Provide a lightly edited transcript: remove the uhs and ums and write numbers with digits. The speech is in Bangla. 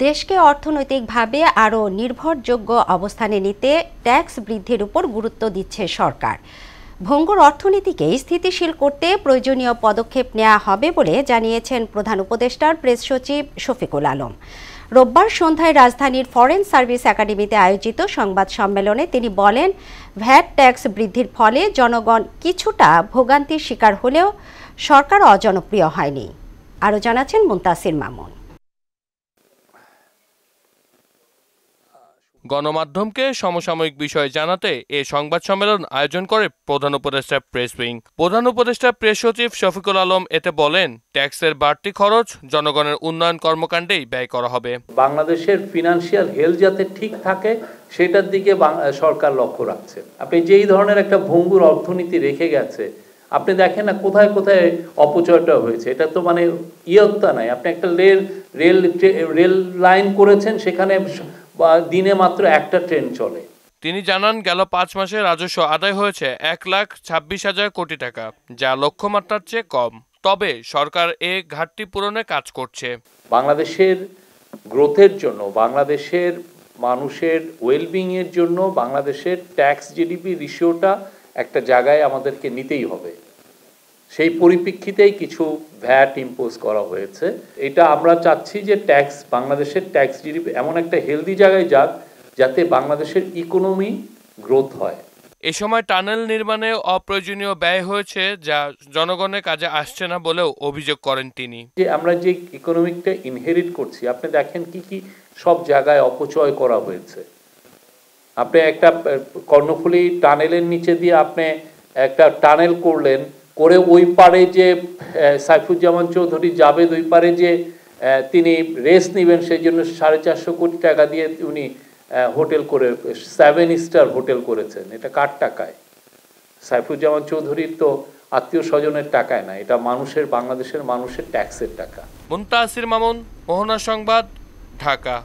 দেশকে অর্থনৈতিকভাবে আরও নির্ভরযোগ্য অবস্থানে নিতে ট্যাক্স বৃদ্ধির উপর গুরুত্ব দিচ্ছে সরকার। ভঙ্গুর অর্থনীতিকে স্থিতিশীল করতে প্রয়োজনীয় পদক্ষেপ নেওয়া হবে বলে জানিয়েছেন প্রধান উপদেষ্টার প্রেস সচিব শফিকুল আলম। রোববার সন্ধ্যায় রাজধানীর ফরেন সার্ভিস একাডেমিতে আয়োজিত সংবাদ সম্মেলনে তিনি বলেন, ভ্যাট ট্যাক্স বৃদ্ধির ফলে জনগণ কিছুটা ভোগান্তির শিকার হলেও সরকার অজনপ্রিয় হয়নি। আরও জানাচ্ছেন মুনতাসির মামুন। গণমাধ্যমকে সমসাময়িক বিষয় জানাতে এ সংবাদ সম্মেলন আয়োজন করে প্রধান উপদেষ্টা প্রেস উইং। প্রধান উপদেষ্টা প্রেস সচিব শফিকুল আলম এতে বলেন, ট্যাক্সের বাড়তি খরচ জনগণের উন্নয়ন কর্মকাণ্ডেই ব্যয় করা হবে। বাংলাদেশের ফিনান্সিয়াল হেলথ যাতে ঠিক থাকে সেটার দিকে সরকার লক্ষ্য রাখছে। আপনি যেই ধরনের একটা ভঙ্গুর অর্থনীতি রেখে গেছে, আপনি দেখেন না কোথায় কোথায় অপচয়টা হয়েছে। এটা তো মানে ইয়ত্তা নাই। আপনি একটা রেল লাইন করেছেন, সেখানে দিনে মাত্র একটা ট্রেন চলে। তিনি জানান, গেল 5 মাসে রাজস্ব আদায় হয়েছে 1,26,000 কোটি টাকা, যা লক্ষ্যমাত্রার চেয়ে কম। তবে সরকার এ ঘাটতি পূরণে কাজ করছে। বাংলাদেশের গ্রোথের জন্য, বাংলাদেশের মানুষের ওয়েলবিং এর জন্য বাংলাদেশের ট্যাক্স জিডিপি রেশিওটা একটা জায়গায় আমাদেরকে নিতেই হবে। সেই পরিপ্রেক্ষিতেই কিছু ভ্যাট ইম্পোজ করা হয়েছে। এটা আমরা চাচ্ছি যে বাংলাদেশের ট্যাক্স জিডিপি এমন একটা হেলদি জায়গায় যাক যাতে বাংলাদেশের ইকোনমি গ্রোথ হয়। এ সময় টানেল নির্মাণে অপ্রয়োজনীয় ব্যয় হয়েছে, যা জনগণের কাজে আসছে না বলেও অভিযোগ করেন তিনি। যে আমরা যে ইকোনমিকটা ইনহেরিট করছি, আপনি দেখেন কি কি সব জায়গায় অপচয় করা হয়েছে। আপনি একটা কর্ণফুলী টানেলের নিচে দিয়ে আপনি একটা টানেল করলেন, করে ওই পারে যে সাইফুজ্জামান চৌধুরী জাবেদ ওই পারে যে তিনি রেস্ট নেবেন, সেই জন্য 450 কোটি টাকা দিয়ে উনি হোটেল করে 7 স্টার হোটেল করেছেন। এটা কার টাকায়? সাইফুজ্জামান চৌধুরীর তো আত্মীয় স্বজনের টাকায় না, এটা বাংলাদেশের মানুষের ট্যাক্সের টাকা। মুনতাসির মামুন, মোহনা সংবাদ, ঢাকা।